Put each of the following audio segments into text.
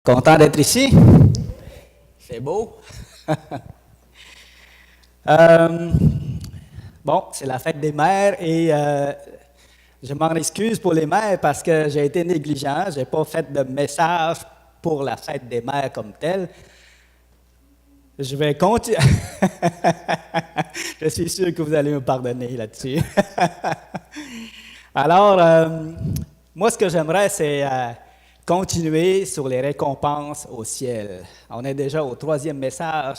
Content d'être ici? C'est beau. Euh, bon, c'est la fête des mères et je m'en excuse pour les mères parce que j'ai été négligent. Je n'ai pas fait de message pour la fête des mères comme telle. Je vais continuer. Je suis sûr que vous allez me pardonner là-dessus. Alors, moi, ce que j'aimerais, c'est continuer sur les récompenses au ciel. On est déjà au 3e message.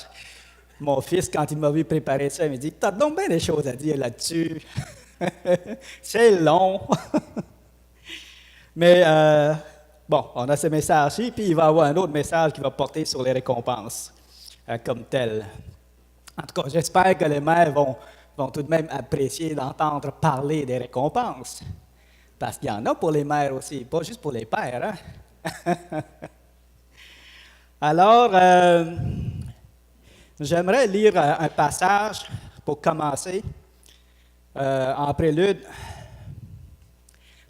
Mon fils, quand il m'a vu préparer ça, il m'a dit, « T'as donc bien des choses à dire là-dessus. » C'est long. Mais, bon, on a ce message-ci, puis il va y avoir un autre message qui va porter sur les récompenses comme tel. En tout cas, j'espère que les mères vont tout de même apprécier d'entendre parler des récompenses. Parce qu'il y en a pour les mères aussi, pas juste pour les pères. Hein? Alors, j'aimerais lire un passage pour commencer en prélude.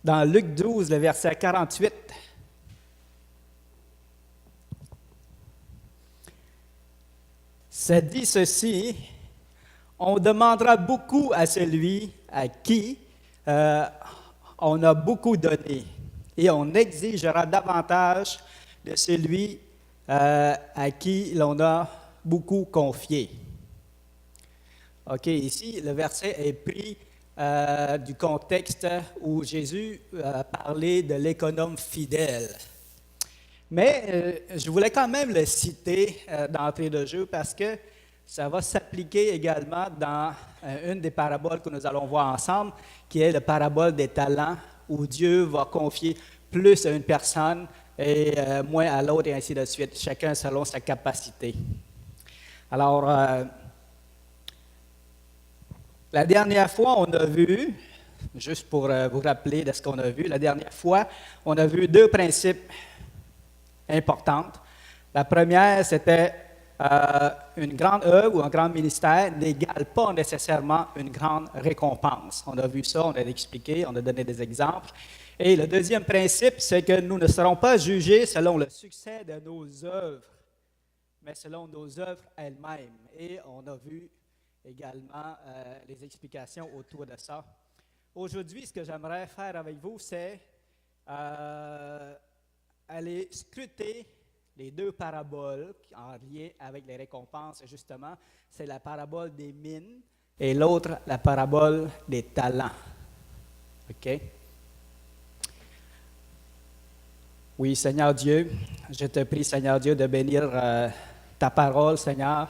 Dans Luc 12, le verset 48. Ça dit ceci, on demandera beaucoup à celui à qui on a beaucoup donné, et on exigera davantage de celui à qui l'on a beaucoup confié. OK, ici, le verset est pris du contexte où Jésus parlait de l'économe fidèle. Mais je voulais quand même le citer d'entrée de jeu parce que ça va s'appliquer également dans une des paraboles que nous allons voir ensemble, qui est la parabole des talents, où Dieu va confier plus à une personne et moins à l'autre, et ainsi de suite, chacun selon sa capacité. Alors, la dernière fois, on a vu, juste pour vous rappeler de ce qu'on a vu, la dernière fois, on a vu 2 principes importants. La première, c'était une grande œuvre ou un grand ministère n'égale pas nécessairement une grande récompense. On a vu ça, on a expliqué, on a donné des exemples. Et le deuxième principe, c'est que nous ne serons pas jugés selon le succès de nos œuvres, mais selon nos œuvres elles-mêmes. Et on a vu également les explications autour de ça. Aujourd'hui, ce que j'aimerais faire avec vous, c'est aller scruter les 2 paraboles en lien avec les récompenses, justement. C'est la parabole des mines et l'autre, la parabole des talents. OK? Oui, Seigneur Dieu, je te prie, Seigneur Dieu, de bénir ta parole, Seigneur.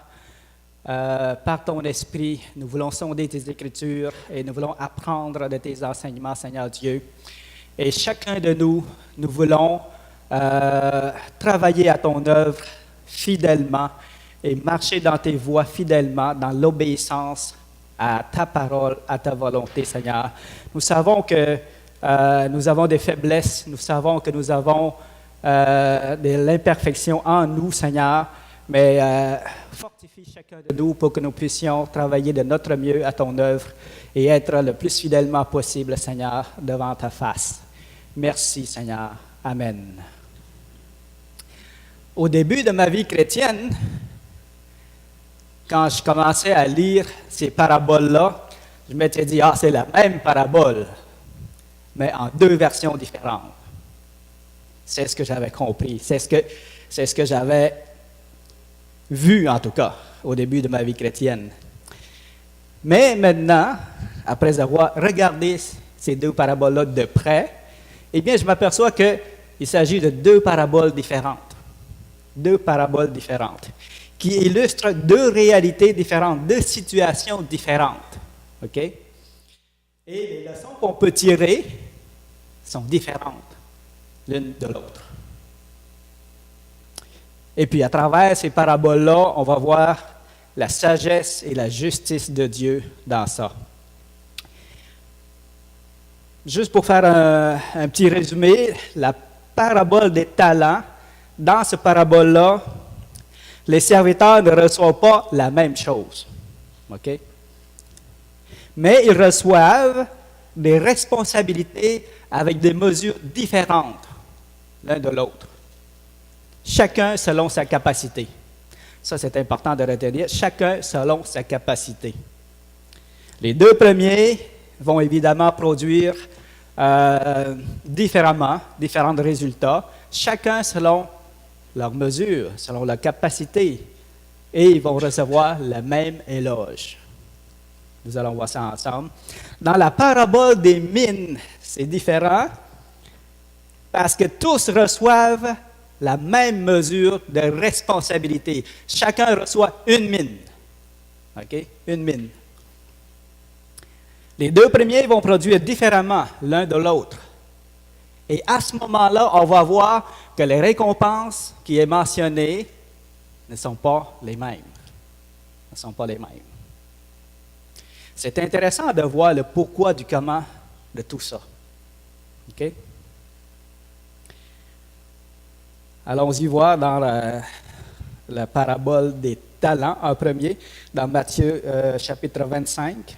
Par ton esprit, nous voulons sonder tes Écritures et nous voulons apprendre de tes enseignements, Seigneur Dieu. Et chacun de nous, nous voulons travailler à ton œuvre fidèlement et marcher dans tes voies fidèlement, dans l'obéissance à ta parole, à ta volonté, Seigneur. Nous savons que nous avons des faiblesses, nous savons que nous avons de l'imperfection en nous, Seigneur, mais fortifie chacun de nous pour que nous puissions travailler de notre mieux à ton œuvre et être le plus fidèlement possible, Seigneur, devant ta face. Merci, Seigneur. Amen. Au début de ma vie chrétienne, quand je commençais à lire ces paraboles-là, je m'étais dit, ah, c'est la même parabole, mais en 2 versions différentes. C'est ce que j'avais compris, c'est ce que j'avais vu, en tout cas, au début de ma vie chrétienne. Mais maintenant, après avoir regardé ces 2 paraboles-là de près, eh bien, je m'aperçois qu'il s'agit de 2 paraboles différentes. 2 paraboles différentes, qui illustrent 2 réalités différentes, 2 situations différentes. OK? Et les leçons qu'on peut tirer sont différentes l'une de l'autre. Et puis, à travers ces paraboles-là, on va voir la sagesse et la justice de Dieu dans ça. Juste pour faire un petit résumé, la parabole des talents, dans ce parabole-là, les serviteurs ne reçoivent pas la même chose. OK? Mais ils reçoivent des responsabilités avec des mesures différentes l'un de l'autre. Chacun selon sa capacité. Ça, c'est important de retenir. Chacun selon sa capacité. Les deux premiers vont évidemment produire différents résultats, chacun selon leur mesure, selon leur capacité, et ils vont recevoir le même éloge. Nous allons voir ça ensemble. Dans la parabole des mines, c'est différent parce que tous reçoivent la même mesure de responsabilité. Chacun reçoit une mine. OK? Une mine. Les deux premiers vont produire différemment l'un de l'autre. Et à ce moment-là, on va voir que les récompenses qui est mentionnées ne sont pas les mêmes. Ne sont pas les mêmes. C'est intéressant de voir le pourquoi du comment de tout ça. OK? Allons-y voir dans la parabole des talents en premier, dans Matthieu chapitre 25.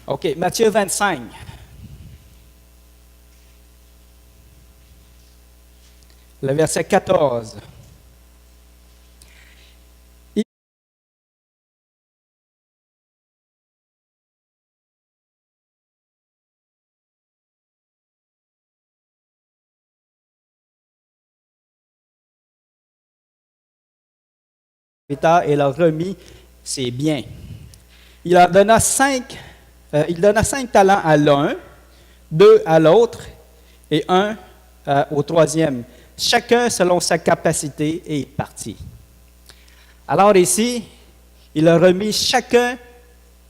OK, Matthieu 25. Le verset 14. Et leur remit ses biens. Il donna 5 talents à l'un, 2 à l'autre et 1 au troisième. Chacun selon sa capacité est parti. Alors ici, il a remis chacun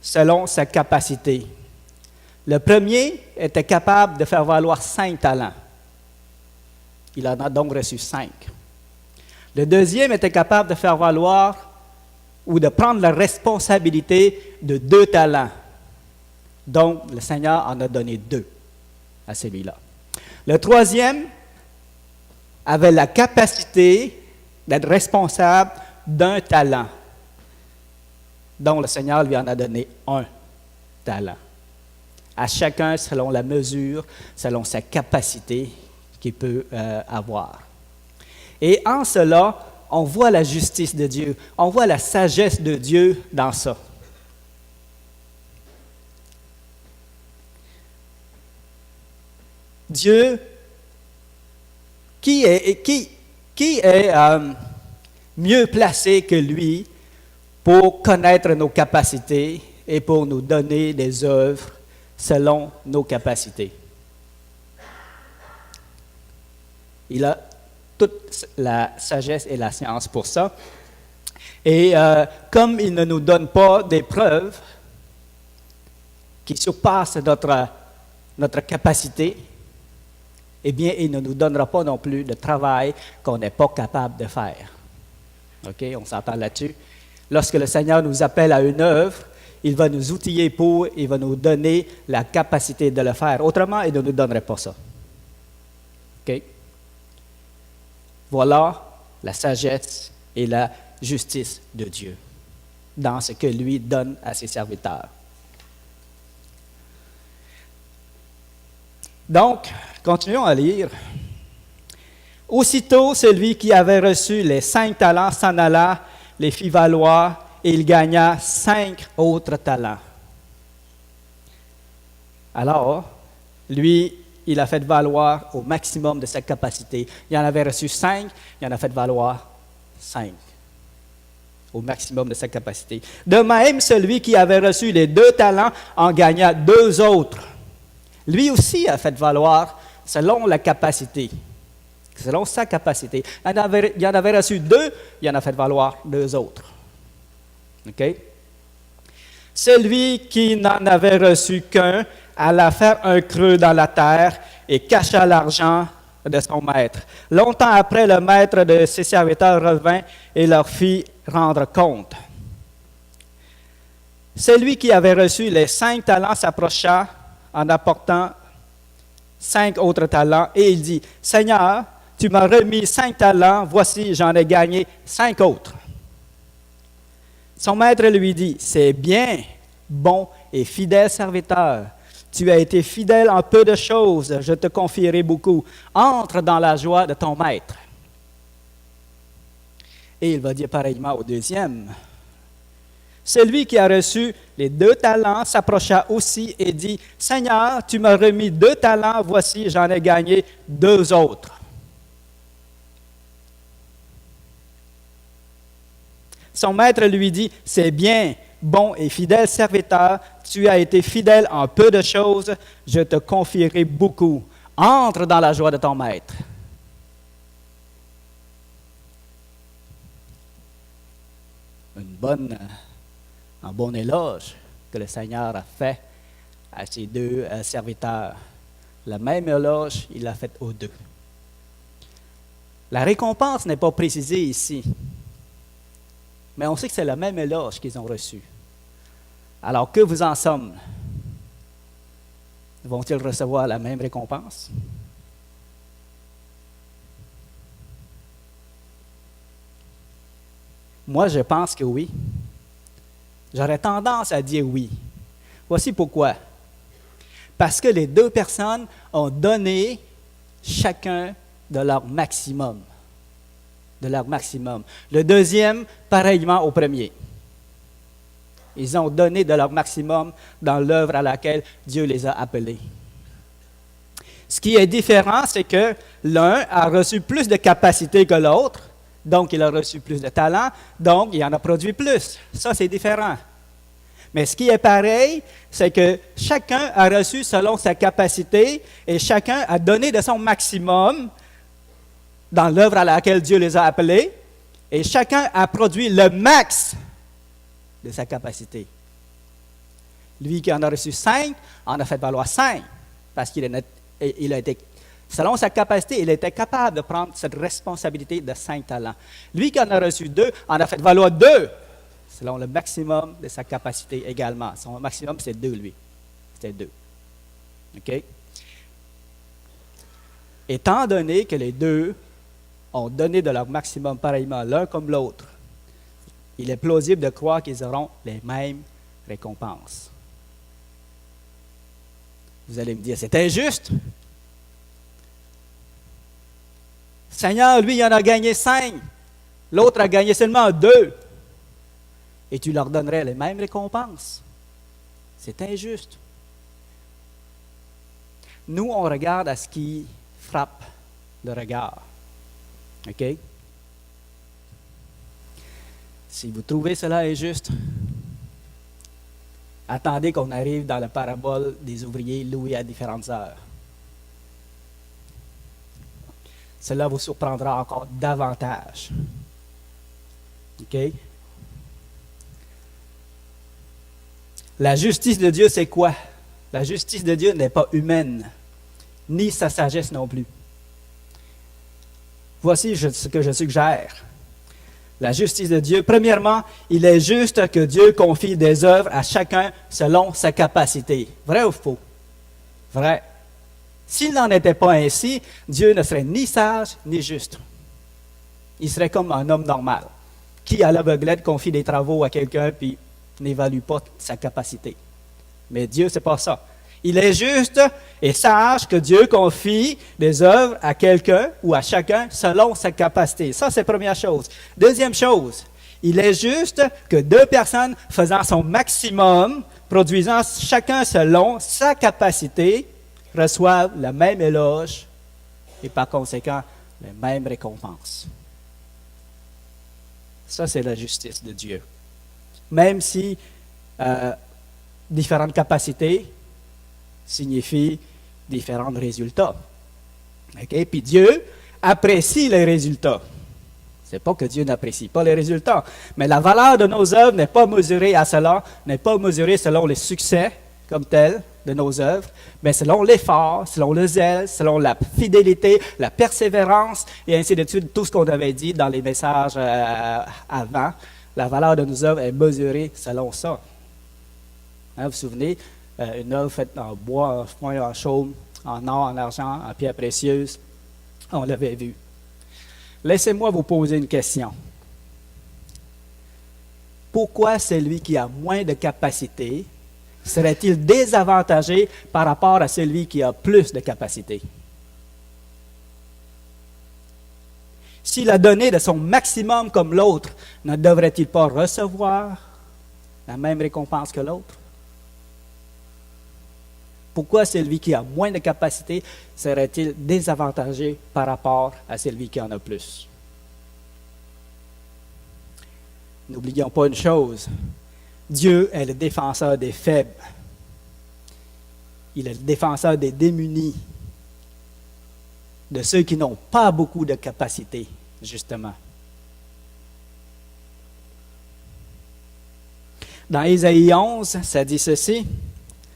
selon sa capacité. Le premier était capable de faire valoir 5 talents. Il en a donc reçu 5. Le deuxième était capable de faire valoir ou de prendre la responsabilité de 2 talents. Donc, le Seigneur en a donné 2 à celui-là. Le troisième avait la capacité d'être responsable d'1 talent. Donc, le Seigneur lui en a donné 1 talent. À chacun selon la mesure, selon sa capacité qu'il peut avoir. Et en cela, on voit la justice de Dieu, on voit la sagesse de Dieu dans ça. Dieu, qui est mieux placé que lui pour connaître nos capacités et pour nous donner des œuvres selon nos capacités? Il a toute la sagesse et la science pour ça. Et comme il ne nous donne pas des preuves qui surpassent notre capacité, eh bien, il ne nous donnera pas non plus de travail qu'on n'est pas capable de faire. OK? On s'entend là-dessus. Lorsque le Seigneur nous appelle à une œuvre, il va nous outiller pour, il va nous donner la capacité de le faire. Autrement, il ne nous donnerait pas ça. OK? Voilà la sagesse et la justice de Dieu dans ce que lui donne à ses serviteurs. Donc, continuons à lire. Aussitôt, celui qui avait reçu les 5 talents s'en alla, les fit valoir, et il gagna 5 autres talents. Alors, lui, il a fait valoir au maximum de sa capacité. Il en avait reçu 5, il en a fait valoir 5. Au maximum de sa capacité. De même, celui qui avait reçu les 2 talents en gagna 2 autres. Lui aussi a fait valoir selon la capacité. Selon sa capacité. Il en avait reçu 2, il en a fait valoir 2 autres. OK? Celui qui n'en avait reçu qu'un alla faire un creux dans la terre et cacha l'argent de son maître. Longtemps après, le maître de ses serviteurs revint et leur fit rendre compte. Celui qui avait reçu les 5 talents s'approcha en apportant 5 autres talents et il dit, « Seigneur, tu m'as remis 5 talents, voici, j'en ai gagné 5 autres. » Son maître lui dit, « C'est bien, bon et fidèle serviteur. Tu as été fidèle en peu de choses, je te confierai beaucoup. Entre dans la joie de ton maître. » Et il va dire pareillement au deuxième. Celui qui a reçu les 2 talents s'approcha aussi et dit, « Seigneur, tu m'as remis 2 talents, voici, j'en ai gagné 2 autres. » Son maître lui dit, « C'est bien, bon et fidèle serviteur, tu as été fidèle en peu de choses, je te confierai beaucoup. Entre dans la joie de ton maître. » Un bon éloge que le Seigneur a fait à ses 2 serviteurs. Le même éloge, il l'a fait aux 2. La récompense n'est pas précisée ici, mais on sait que c'est le même éloge qu'ils ont reçu. Alors, que vous en sommes? Vont-ils recevoir la même récompense? Moi, je pense que oui. J'aurais tendance à dire oui. Voici pourquoi. Parce que les 2 personnes ont donné chacun de leur maximum. De leur maximum. Le deuxième, pareillement au premier. Ils ont donné de leur maximum dans l'œuvre à laquelle Dieu les a appelés. Ce qui est différent, c'est que l'un a reçu plus de capacité que l'autre, donc il a reçu plus de talent, donc il en a produit plus. Ça, c'est différent. Mais ce qui est pareil, c'est que chacun a reçu selon sa capacité et chacun a donné de son maximum dans l'œuvre à laquelle Dieu les a appelés, et chacun a produit le max de sa capacité. Lui qui en a reçu 5, en a fait valoir 5, parce qu'il a été, selon sa capacité, il était capable de prendre cette responsabilité de 5 talents. Lui qui en a reçu 2, en a fait valoir 2, selon le maximum de sa capacité également. Son maximum, c'est 2, lui. C'était 2. OK? Étant donné que les 2 ont donné de leur maximum pareillement l'un comme l'autre, il est plausible de croire qu'ils auront les mêmes récompenses. Vous allez me dire, c'est injuste. Seigneur, lui, il en a gagné 5. L'autre a gagné seulement 2. Et tu leur donnerais les mêmes récompenses. C'est injuste. Nous, on regarde à ce qui frappe le regard. OK? Si vous trouvez cela injuste, attendez qu'on arrive dans la parabole des ouvriers loués à différentes heures. Cela vous surprendra encore davantage. OK? La justice de Dieu, c'est quoi? La justice de Dieu n'est pas humaine, ni sa sagesse non plus. Voici ce que je suggère. La justice de Dieu, premièrement, il est juste que Dieu confie des œuvres à chacun selon sa capacité. Vrai ou faux? Vrai. S'il n'en était pas ainsi, Dieu ne serait ni sage ni juste. Il serait comme un homme normal, qui à l'aveuglette confie des travaux à quelqu'un puis n'évalue pas sa capacité. Mais Dieu, c'est pas ça. Il est juste et sage que Dieu confie des œuvres à quelqu'un ou à chacun selon sa capacité. Ça, c'est la première chose. Deuxième chose, il est juste que 2 personnes faisant son maximum, produisant chacun selon sa capacité, reçoivent le même éloge et par conséquent, les mêmes récompenses. Ça, c'est la justice de Dieu. Même si différentes capacités signifient différents résultats. Okay? Puis Dieu apprécie les résultats. Ce n'est pas que Dieu n'apprécie pas les résultats, mais la valeur de nos œuvres n'est pas mesurée à cela, n'est pas mesurée selon les succès comme tels de nos œuvres, mais selon l'effort, selon le zèle, selon la fidélité, la persévérance, et ainsi de suite, tout ce qu'on avait dit dans les messages avant. La valeur de nos œuvres est mesurée selon ça. Hein, vous vous souvenez, une œuvre faite en bois, en foin, en chaume, en or, en argent, en pierres précieuses, on l'avait vu. Laissez-moi vous poser une question. pourquoi celui qui a moins de capacité serait-il désavantagé par rapport à celui qui a plus de capacité? S'il a donné de son maximum comme l'autre, ne devrait-il pas recevoir la même récompense que l'autre? Pourquoi celui qui a moins de capacité serait-il désavantagé par rapport à celui qui en a plus? N'oublions pas une chose, Dieu est le défenseur des faibles. Il est le défenseur des démunis, de ceux qui n'ont pas beaucoup de capacité, justement. Dans Ésaïe 11, ça dit ceci,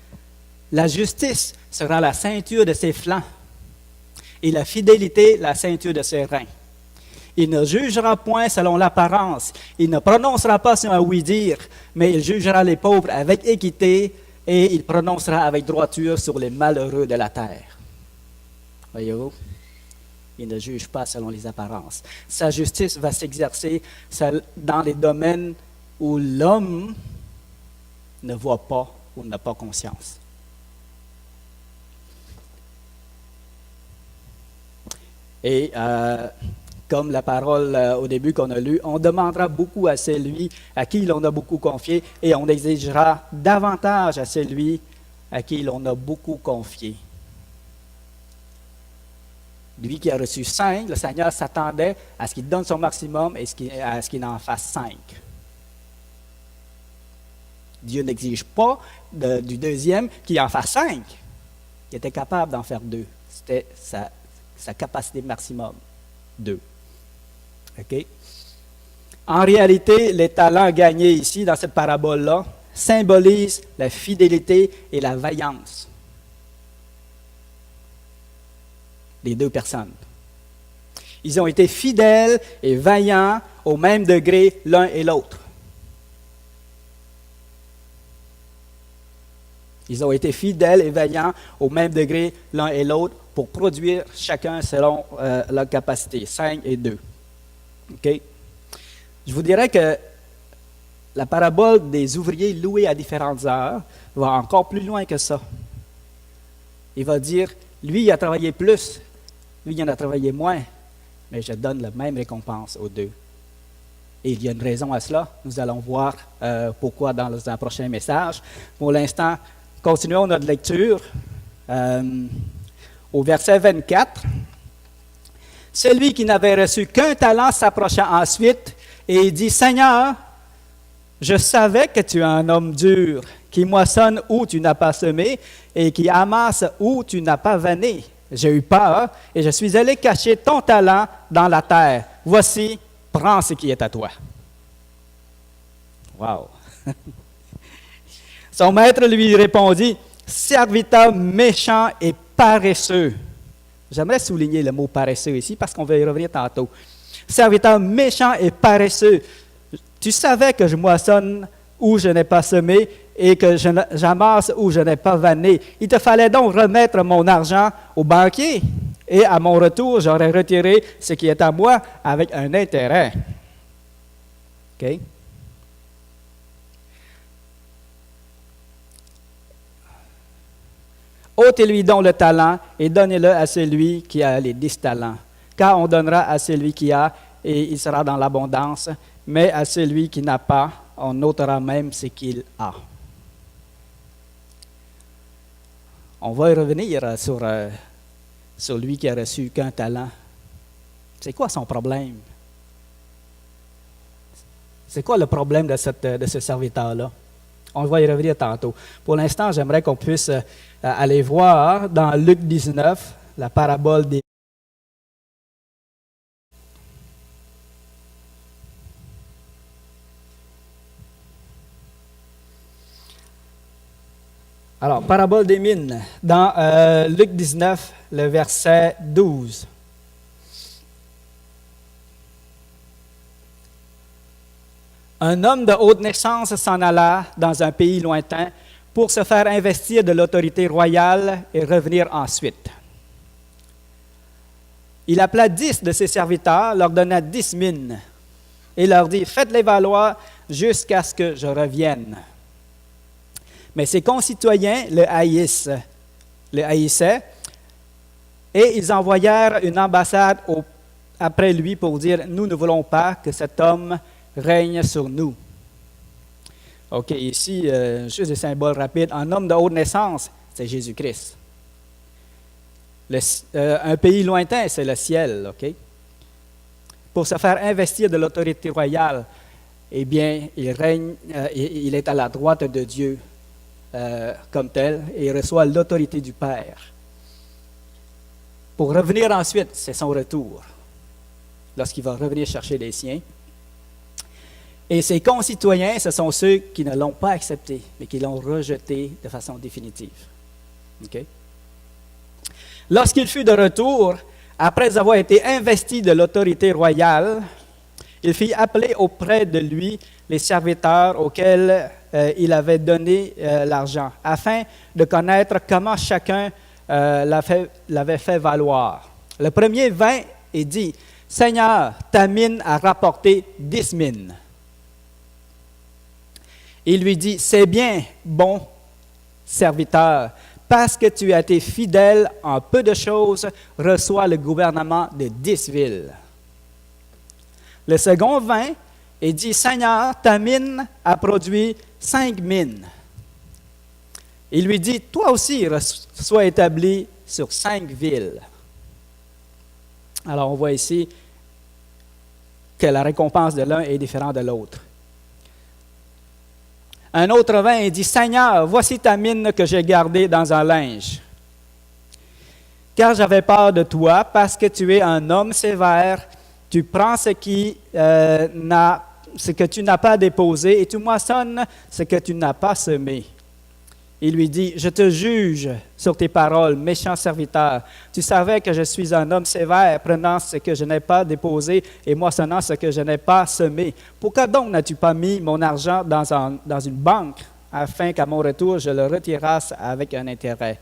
« La justice sera la ceinture de ses flancs, et la fidélité la ceinture de ses reins. Il ne jugera point selon l'apparence, il ne prononcera pas sur un oui-dire, mais il jugera les pauvres avec équité, et il prononcera avec droiture sur les malheureux de la terre. » Voyez-vous? Il ne juge pas selon les apparences. Sa justice va s'exercer dans les domaines où l'homme ne voit pas ou n'a pas conscience. Et comme la parole au début qu'on a lue, on demandera beaucoup à celui à qui l'on a beaucoup confié et on exigera davantage à celui à qui l'on a beaucoup confié. Lui qui a reçu 5, le Seigneur s'attendait à ce qu'il donne son maximum et à ce qu'il en fasse 5. Dieu n'exige pas du deuxième qu'il en fasse 5. Il était capable d'en faire 2. C'était sa capacité maximum, 2. OK? En réalité, les talents gagnés ici, dans cette parabole-là, symbolisent la fidélité et la vaillance des deux personnes. Ils ont été fidèles et vaillants au même degré l'un et l'autre. Ils ont été fidèles et vaillants au même degré l'un et l'autre pour produire chacun selon leur capacité, 5 et 2. OK? Je vous dirais que la parabole des ouvriers loués à différentes heures va encore plus loin que ça. Il va dire, lui, il a travaillé plus, lui, il en a travaillé moins, mais je donne la même récompense aux deux. Et il y a une raison à cela. Nous allons voir pourquoi dans un prochain message. Pour l'instant, continuons notre lecture. Au verset 24, « Celui qui n'avait reçu qu'un talent s'approcha ensuite et dit, « Seigneur, je savais que tu es un homme dur, qui moissonne où tu n'as pas semé et qui amasse où tu n'as pas vanné. J'ai eu peur et je suis allé cacher ton talent dans la terre. Voici, prends ce qui est à toi. » Wow! Son maître lui répondit, « Serviteur méchant et paresseux. » J'aimerais souligner le mot paresseux ici parce qu'on va y revenir tantôt. « Serviteur méchant et paresseux, tu savais que je moissonne où je n'ai pas semé et que j'amasse où je n'ai pas vanné. Il te fallait donc remettre mon argent au banquier et à mon retour, j'aurais retiré ce qui est à moi avec un intérêt. » OK? Ôtez-lui donc le talent et donnez-le à celui qui a les 10 talents. Car on donnera à celui qui a et il sera dans l'abondance, mais à celui qui n'a pas, on ôtera même ce qu'il a. On va y revenir sur lui qui a reçu qu'un talent. C'est quoi son problème? C'est quoi le problème de ce serviteur-là? On va y revenir tantôt. Pour l'instant, j'aimerais qu'on puisse aller voir dans Luc 19, la parabole des... Alors, parabole des mines, dans Luc 19, le verset 12. Un homme de haute naissance s'en alla dans un pays lointain pour se faire investir de l'autorité royale et revenir ensuite. Il appela 10 de ses serviteurs, leur donna 10 mines et leur dit, faites-les valoir jusqu'à ce que je revienne. » Mais ses concitoyens le haïssaient, et ils envoyèrent une ambassade après lui pour dire « Nous ne voulons pas que cet homme règne sur nous. » OK, ici, juste des symboles rapides. Un homme de haute naissance, c'est Jésus-Christ. Un pays lointain, c'est le ciel. OK? Pour se faire investir de l'autorité royale, eh bien, il règne, il est à la droite de Dieu comme tel, et il reçoit l'autorité du Père. Pour revenir ensuite, c'est son retour, lorsqu'il va revenir chercher les siens. Et ses concitoyens, ce sont ceux qui ne l'ont pas accepté, mais qui l'ont rejeté de façon définitive. Okay? Lorsqu'il fut de retour, après avoir été investi de l'autorité royale, il fit appeler auprès de lui les serviteurs auxquels il avait donné l'argent, afin de connaître comment chacun l'avait fait valoir. Le premier vint et dit, « Seigneur, ta mine a rapporté 10 mines. » Il lui dit, « C'est bien, bon serviteur, parce que tu as été fidèle en peu de choses, reçois le gouvernement de 10 villes. » Le second vint et dit, « Seigneur, ta mine a produit 5 mines. » Il lui dit, « Toi aussi, sois établi sur 5 villes. » Alors, on voit ici que la récompense de l'un est différente de l'autre. Un autre vint et dit, « Seigneur, voici ta mine que j'ai gardée dans un linge. Car j'avais peur de toi, parce que tu es un homme sévère, tu prends ce que tu n'as pas déposé, et tu moissonnes ce que tu n'as pas semé. » Il lui dit, « Je te juge sur tes paroles, méchant serviteur. Tu savais que je suis un homme sévère, prenant ce que je n'ai pas déposé et moissonnant ce que je n'ai pas semé. Pourquoi donc n'as-tu pas mis mon argent dans une banque, afin qu'à mon retour je le retirasse avec un intérêt? »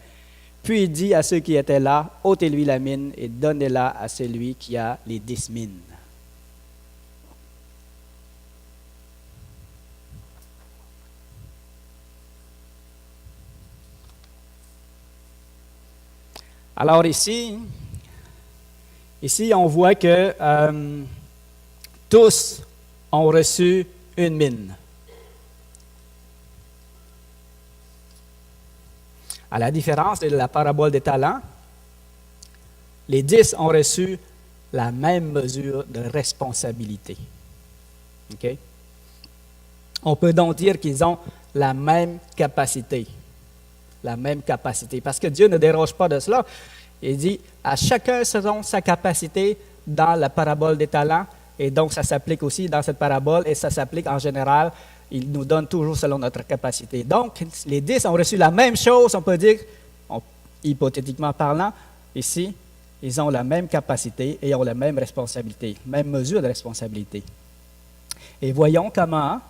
Puis il dit à ceux qui étaient là, « Ôtez-lui la mine et donnez-la à celui qui a les 10 mines. » Alors ici, on voit que tous ont reçu une mine. À la différence de la parabole des talents, les 10 ont reçu la même mesure de responsabilité. Okay? On peut donc dire qu'ils ont la même capacité. La même capacité. Parce que Dieu ne déroge pas de cela. Il dit, à chacun selon sa capacité dans la parabole des talents. Et donc, ça s'applique aussi dans cette parabole et ça s'applique en général. Il nous donne toujours selon notre capacité. Donc, les 10 ont reçu la même chose, on peut dire, hypothétiquement parlant, ici, ils ont la même capacité et ont la même responsabilité, même mesure de responsabilité. Et voyons comment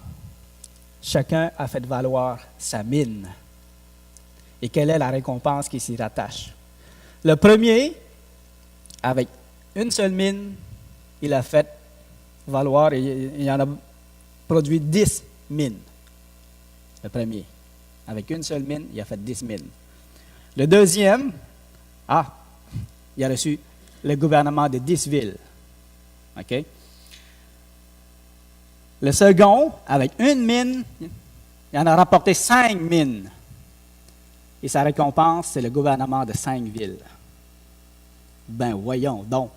chacun a fait valoir sa mine. Et quelle est la récompense qui s'y rattache? Le premier, avec une seule mine, il a fait valoir, il en a produit 10 mines. Le premier, avec une seule mine, il a fait 10 mines. Le deuxième, il a reçu le gouvernement de 10 villes. OK? Le second, avec une mine, il en a rapporté 5 mines. Et sa récompense, c'est le gouvernement de 5 villes. Ben voyons donc.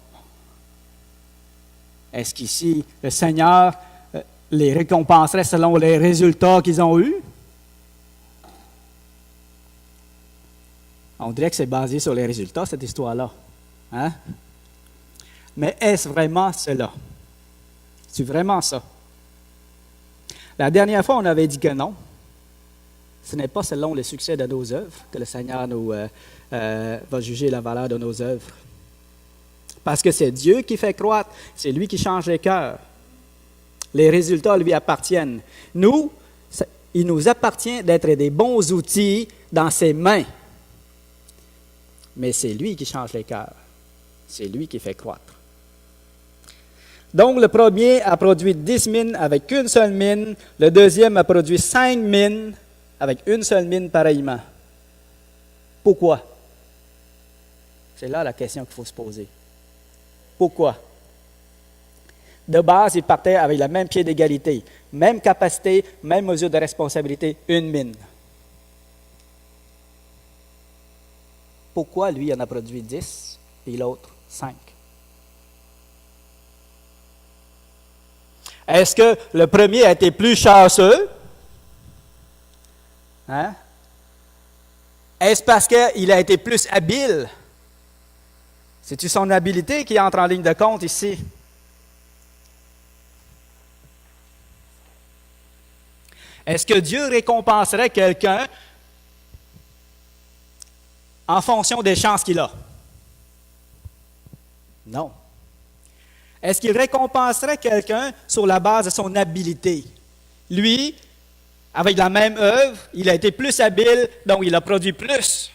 Est-ce qu'ici, le Seigneur les récompenserait selon les résultats qu'ils ont eus? On dirait que c'est basé sur les résultats, cette histoire-là. Hein? Mais est-ce vraiment cela? C'est vraiment ça? La dernière fois, on avait dit que non. Ce n'est pas selon le succès de nos œuvres que le Seigneur va juger la valeur de nos œuvres. Parce que c'est Dieu qui fait croître, c'est lui qui change les cœurs. Les résultats lui appartiennent. Nous, il nous appartient d'être des bons outils dans ses mains. Mais c'est lui qui change les cœurs. C'est lui qui fait croître. Donc, le premier a produit 10 mines avec une seule mine. Le deuxième a produit 5 mines avec une seule mine pareillement. Pourquoi? C'est là la question qu'il faut se poser. Pourquoi? De base, ils partaient avec le même pied d'égalité, même capacité, même mesure de responsabilité, une mine. Pourquoi lui en a produit 10 et l'autre 5? Est-ce que le premier a été plus chanceux? Hein? Est-ce parce qu'il a été plus habile? C'est-tu son habileté qui entre en ligne de compte ici? Est-ce que Dieu récompenserait quelqu'un en fonction des chances qu'il a? Non. Est-ce qu'il récompenserait quelqu'un sur la base de son habileté? Lui, avec la même œuvre, il a été plus habile, donc il a produit plus.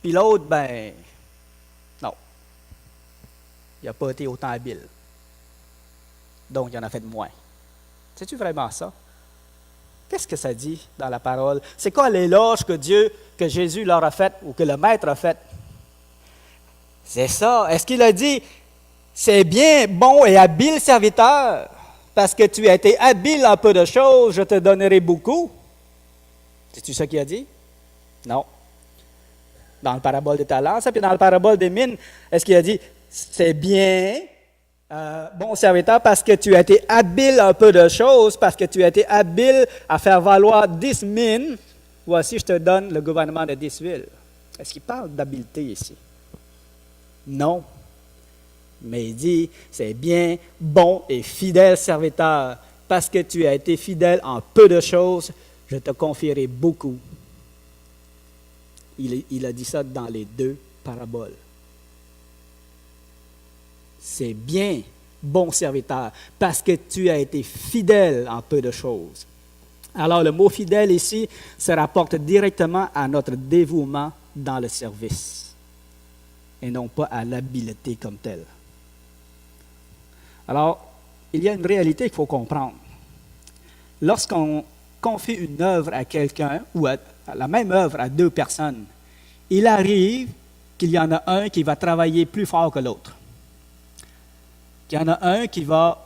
Puis l'autre, ben, non. Il n'a pas été autant habile. Donc, il en a fait moins. C'est-tu vraiment ça? Qu'est-ce que ça dit dans la parole? C'est quoi l'éloge que Jésus leur a fait ou que le Maître a fait? C'est ça. Est-ce qu'il a dit, c'est bien, bon et habile serviteur, parce que tu as été habile en peu de choses, je te donnerai beaucoup? C'est-tu ça qu'il a dit? Non. Dans le parabole des talents, ça, puis dans le parabole des mines, est-ce qu'il a dit, c'est bien, bon serviteur, parce que tu as été habile en peu de choses, parce que tu as été habile à faire valoir 10 mines, voici, je te donne le gouvernement de 10 villes. Est-ce qu'il parle d'habileté ici? Non. Mais il dit, c'est bien, bon et fidèle serviteur, parce que tu as été fidèle en peu de choses, je te confierai beaucoup. Il a dit ça dans les deux paraboles. C'est bien, bon serviteur, parce que tu as été fidèle en peu de choses. Alors, le mot fidèle ici se rapporte directement à notre dévouement dans le service et non pas à l'habileté comme telle. Alors, il y a une réalité qu'il faut comprendre. Lorsqu'on confie une œuvre à quelqu'un ou à la même œuvre à deux personnes, il arrive qu'il y en a un qui va travailler plus fort que l'autre. Qu'il y en a un qui va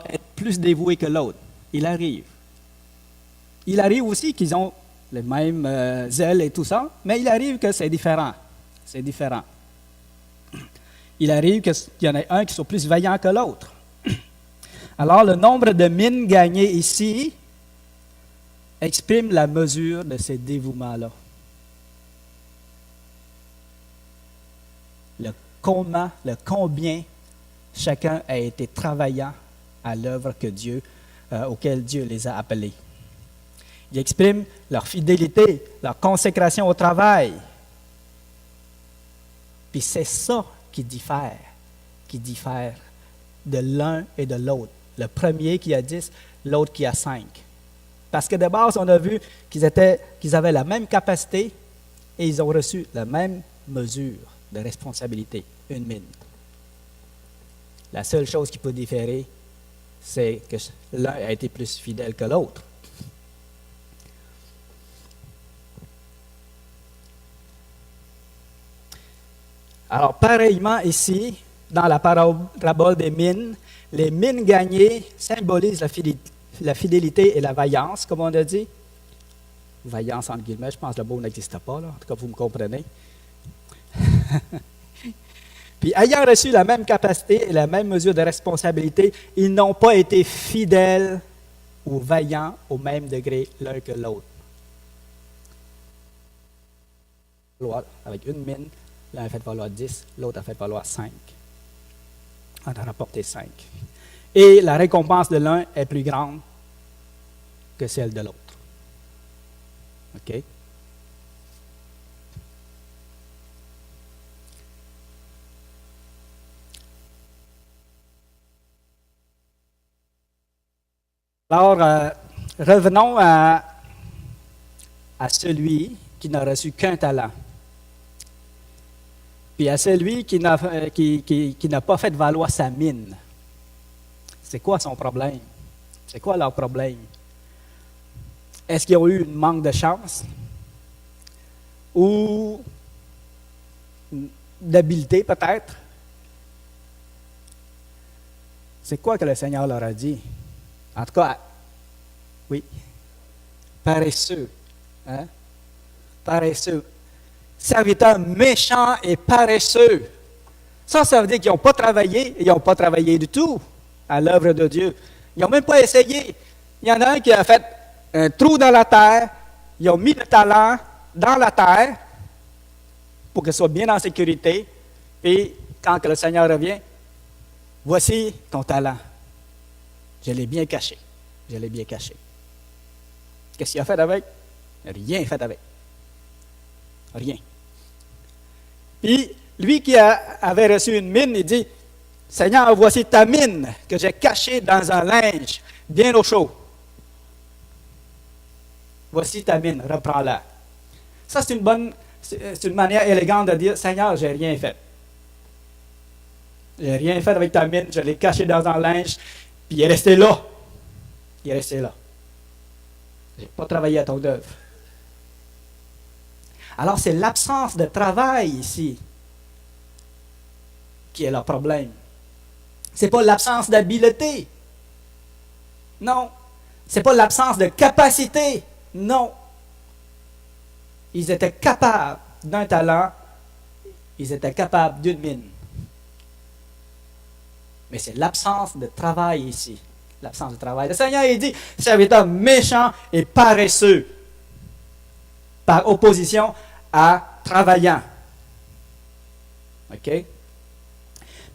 être plus dévoué que l'autre. Il arrive. Il arrive aussi qu'ils ont les mêmes ailes et tout ça, mais il arrive que c'est différent. C'est différent. Il arrive qu'il y en ait un qui soit plus vaillant que l'autre. Alors, le nombre de mines gagnées ici exprime la mesure de ces dévouements-là. Le comment, le combien chacun a été travaillant à l'œuvre auquel Dieu les a appelés. Il exprime leur fidélité, leur consécration au travail. Puis c'est ça qui diffère de l'un et de l'autre. Le premier qui a 10, l'autre qui a 5. Parce que de base, on a vu qu'ils avaient la même capacité et ils ont reçu la même mesure de responsabilité, une mine. La seule chose qui peut différer, c'est que l'un a été plus fidèle que l'autre. Alors, pareillement ici, dans la parabole des mines, les mines gagnées symbolisent la fidélité et la vaillance, comme on a dit. Vaillance entre guillemets, je pense que le mot n'existe pas, là. En tout cas, vous me comprenez. Puis, ayant reçu la même capacité et la même mesure de responsabilité, ils n'ont pas été fidèles ou vaillants au même degré l'un que l'autre. Avec une mine, l'un a fait valoir 10, l'autre a fait valoir 5. On en a rapporté 5. Et la récompense de l'un est plus grande que celle de l'autre. OK? Alors, revenons à celui qui n'a reçu qu'un talent. Puis à celui qui n'a pas fait valoir sa mine. C'est quoi son problème? C'est quoi leur problème? Est-ce qu'ils ont eu un manque de chance? Ou d'habileté peut-être? C'est quoi que le Seigneur leur a dit? En tout cas, oui, paresseux. Hein? Paresseux. Serviteurs méchants et paresseux. Ça veut dire qu'ils n'ont pas travaillé, ils n'ont pas travaillé du tout à l'œuvre de Dieu. Ils n'ont même pas essayé. Il y en a un qui a fait un trou dans la terre, ils ont mis le talent dans la terre pour que ce soit bien en sécurité. Et quand que le Seigneur revient, voici ton talent. Je l'ai bien caché. Je l'ai bien caché. Qu'est-ce qu'il a fait avec? Rien fait avec. Rien. Puis, lui qui avait reçu une mine, il dit, Seigneur, voici ta mine que j'ai cachée dans un linge bien au chaud. Voici ta mine, reprends-la. Ça, c'est une manière élégante de dire, Seigneur, j'ai rien fait. J'ai rien fait avec ta mine, je l'ai caché dans un linge, puis il est resté là. Il est resté là. Je n'ai pas travaillé à ton œuvre. Alors, c'est l'absence de travail ici qui est le problème. Ce n'est pas l'absence d'habileté. Non. Ce n'est pas l'absence de capacité. Non. Ils étaient capables d'un talent. Ils étaient capables d'une mine. Mais c'est l'absence de travail ici. L'absence de travail. Le Seigneur, il dit, serviteur méchant et paresseux. Par opposition à travaillant. OK? Puis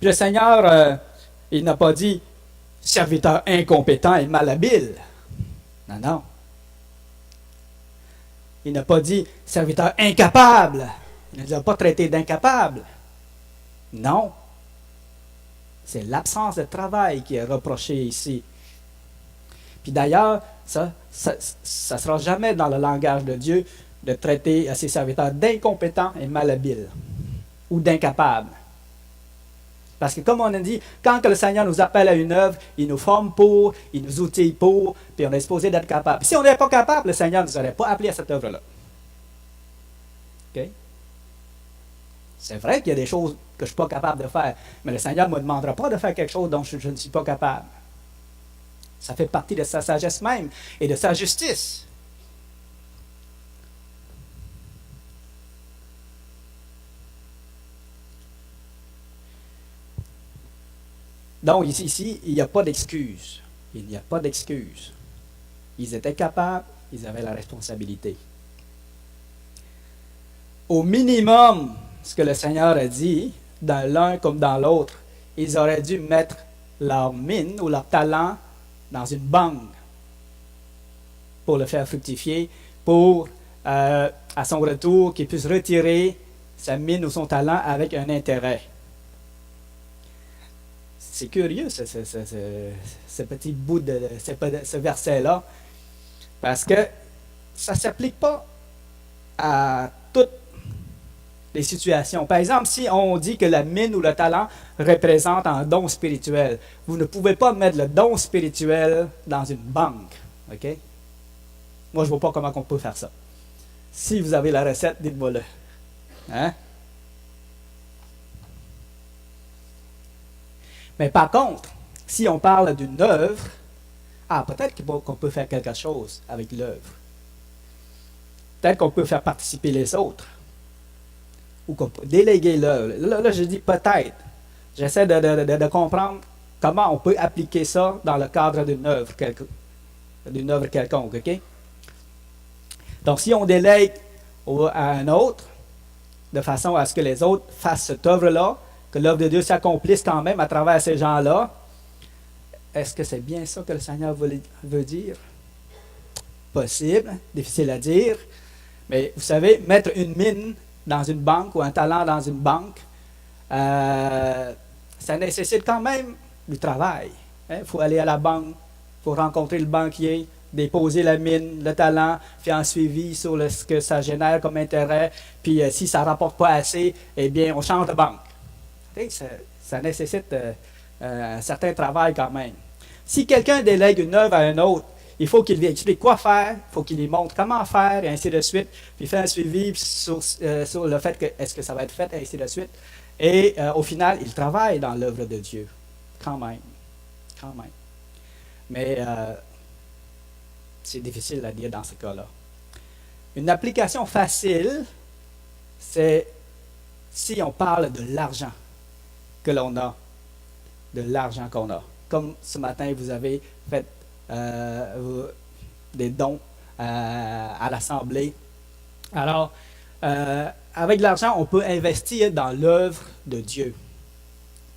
le Seigneur, il n'a pas dit serviteur incompétent et malhabile. Non, non. Il n'a pas dit serviteur incapable. Il ne les a pas traités d'incapables. Non. C'est l'absence de travail qui est reprochée ici. Puis d'ailleurs, ça ne sera jamais dans le langage de Dieu de traiter à ses serviteurs d'incompétents et malhabiles ou d'incapables. Parce que comme on a dit, quand que le Seigneur nous appelle à une œuvre, il nous forme pour, il nous outille pour, puis on est supposé d'être capable. Si on n'est pas capable, le Seigneur ne nous aurait pas appelé à cette œuvre-là. OK? C'est vrai qu'il y a des choses que je ne suis pas capable de faire, mais le Seigneur ne me demandera pas de faire quelque chose dont je ne suis pas capable. Ça fait partie de sa sagesse même et de sa justice. Donc, ici, il n'y a pas d'excuse. Il n'y a pas d'excuse. Ils étaient capables, ils avaient la responsabilité. Au minimum, ce que le Seigneur a dit, dans l'un comme dans l'autre, ils auraient dû mettre leur mine ou leur talent dans une banque pour le faire fructifier, pour, à son retour, qu'il puisse retirer sa mine ou son talent avec un intérêt. C'est curieux, ce petit bout de ce verset-là, parce que ça ne s'applique pas à toutes les situations. Par exemple, si on dit que la mine ou le talent représente un don spirituel, vous ne pouvez pas mettre le don spirituel dans une banque. OK? Moi, je ne vois pas comment on peut faire ça. Si vous avez la recette, dites-moi-le. Hein? Mais par contre, si on parle d'une œuvre, peut-être qu'on peut faire quelque chose avec l'œuvre. Peut-être qu'on peut faire participer les autres. Ou qu'on peut déléguer l'œuvre. Là, je dis peut-être. J'essaie de comprendre comment on peut appliquer ça dans le cadre d'une œuvre quelconque. OK? Donc, si on délègue à un autre, de façon à ce que les autres fassent cette œuvre-là, que l'œuvre de Dieu s'accomplisse quand même à travers ces gens-là, est-ce que c'est bien ça que le Seigneur veut dire? Possible, difficile à dire, mais vous savez, mettre une mine dans une banque ou un talent dans une banque, ça nécessite quand même du travail. Il faut aller à la banque, il faut rencontrer le banquier, il déposer la mine, le talent, faire un suivi sur ce que ça génère comme intérêt, puis si ça ne rapporte pas assez, eh bien, on change de banque. Ça nécessite un certain travail quand même. Si quelqu'un délègue une œuvre à un autre, il faut qu'il lui explique quoi faire, il faut qu'il lui montre comment faire, et ainsi de suite, puis faire un suivi sur le fait que est-ce que ça va être fait, et ainsi de suite. Et au final, il travaille dans l'œuvre de Dieu, quand même. Quand même. Mais c'est difficile à dire dans ce cas-là. Une application facile, c'est si on parle de l'argent que l'on a, de l'argent qu'on a. Comme ce matin, vous avez fait des dons à l'Assemblée. Alors, avec l'argent, on peut investir dans l'œuvre de Dieu,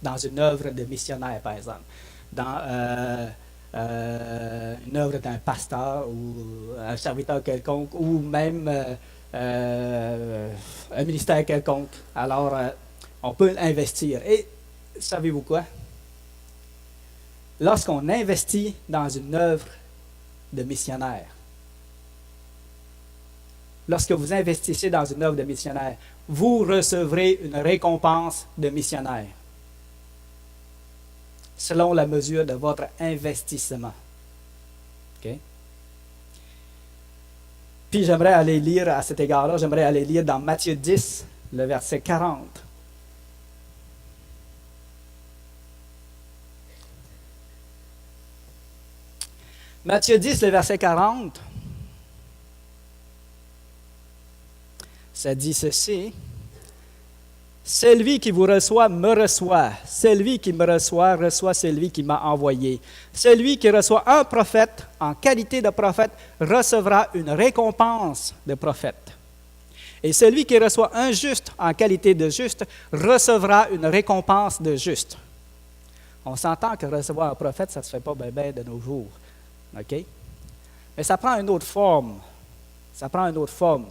dans une œuvre de missionnaire, par exemple, dans une œuvre d'un pasteur ou un serviteur quelconque, ou même un ministère quelconque. Alors, on peut investir. Et savez-vous quoi? Lorsqu'on investit dans une œuvre de missionnaire, lorsque vous investissez dans une œuvre de missionnaire, vous recevrez une récompense de missionnaire, selon la mesure de votre investissement. Okay? Puis j'aimerais aller lire, à cet égard-là, j'aimerais aller lire dans Matthieu 10, le verset 40. Matthieu 10, le verset 40, ça dit ceci: celui qui vous reçoit me reçoit, celui qui me reçoit reçoit celui qui m'a envoyé. Celui qui reçoit un prophète en qualité de prophète recevra une récompense de prophète. Et celui qui reçoit un juste en qualité de juste recevra une récompense de juste. On s'entend que recevoir un prophète, ça ne se fait pas bien de nos jours. OK? Mais ça prend une autre forme. Ça prend une autre forme.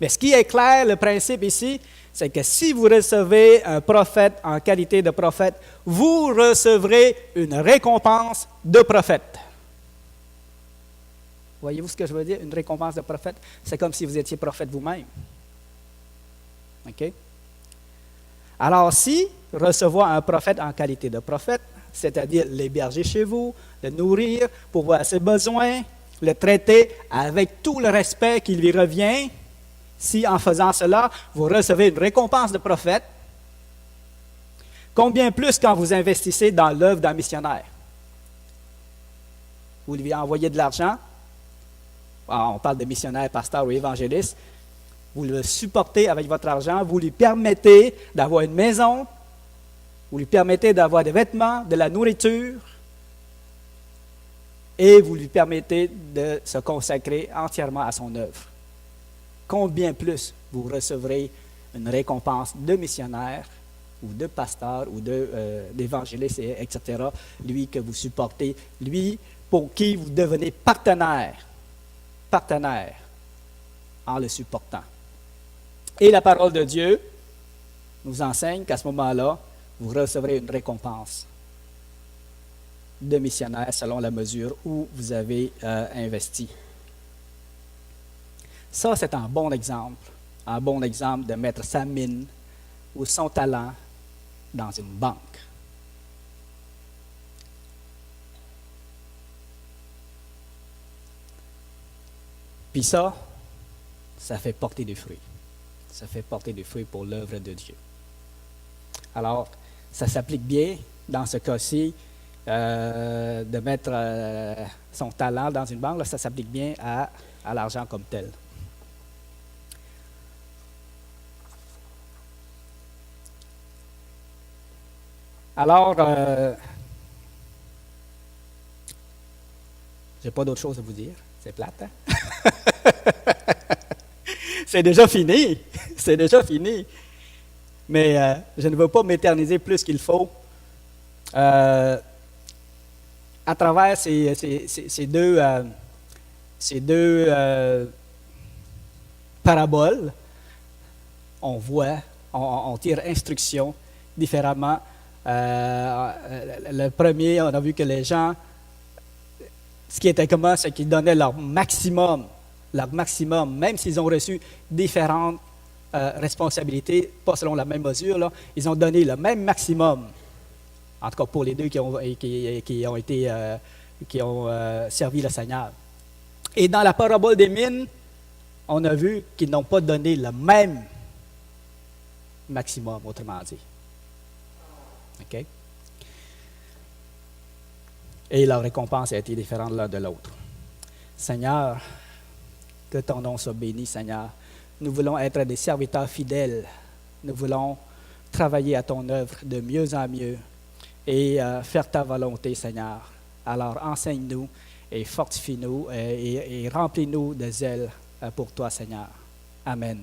Mais ce qui est clair, le principe ici, c'est que si vous recevez un prophète en qualité de prophète, vous recevrez une récompense de prophète. Voyez-vous ce que je veux dire? Une récompense de prophète, c'est comme si vous étiez prophète vous-même. OK? Alors, si recevoir un prophète en qualité de prophète, c'est-à-dire l'héberger chez vous, le nourrir, pourvoir ses besoins, le traiter avec tout le respect qui lui revient, si en faisant cela, vous recevez une récompense de prophète, combien plus quand vous investissez dans l'œuvre d'un missionnaire? Vous lui envoyez de l'argent, on parle de missionnaire, pasteur ou évangéliste, vous le supportez avec votre argent, vous lui permettez d'avoir une maison, vous lui permettez d'avoir des vêtements, de la nourriture, et vous lui permettez de se consacrer entièrement à son œuvre. Combien plus vous recevrez une récompense de missionnaire ou de pasteur ou d'évangéliste, etc., lui que vous supportez, lui pour qui vous devenez partenaire en le supportant. Et la parole de Dieu nous enseigne qu'à ce moment-là, vous recevrez une récompense de missionnaire selon la mesure où vous avez investi. Ça, c'est un bon exemple de mettre sa mine ou son talent dans une banque. Puis ça fait porter des fruits. Ça fait porter des fruits pour l'œuvre de Dieu. Alors, ça s'applique bien, dans ce cas-ci, de mettre son talent dans une banque, là, ça s'applique bien à l'argent comme tel. Alors, j'ai pas d'autre chose à vous dire. C'est plate, hein? C'est déjà fini. C'est déjà fini. Mais je ne veux pas m'éterniser plus qu'il faut. À travers ces deux paraboles, on voit, on tire instruction différemment. Le premier, on a vu que les gens ce qui était commun, c'est qu'ils donnaient leur maximum, même s'ils ont reçu différentes responsabilités, pas selon la même mesure, là, ils ont donné le même maximum, en tout cas pour les deux qui ont servi le Seigneur. Et dans la parabole des mines, on a vu qu'ils n'ont pas donné le même maximum, autrement dit. OK? Et leur récompense a été différente l'un de l'autre. Seigneur, que ton nom soit béni, Seigneur. Nous voulons être des serviteurs fidèles. Nous voulons travailler à ton œuvre de mieux en mieux et faire ta volonté, Seigneur. Alors enseigne-nous et fortifie-nous et remplis-nous de zèle pour toi, Seigneur. Amen.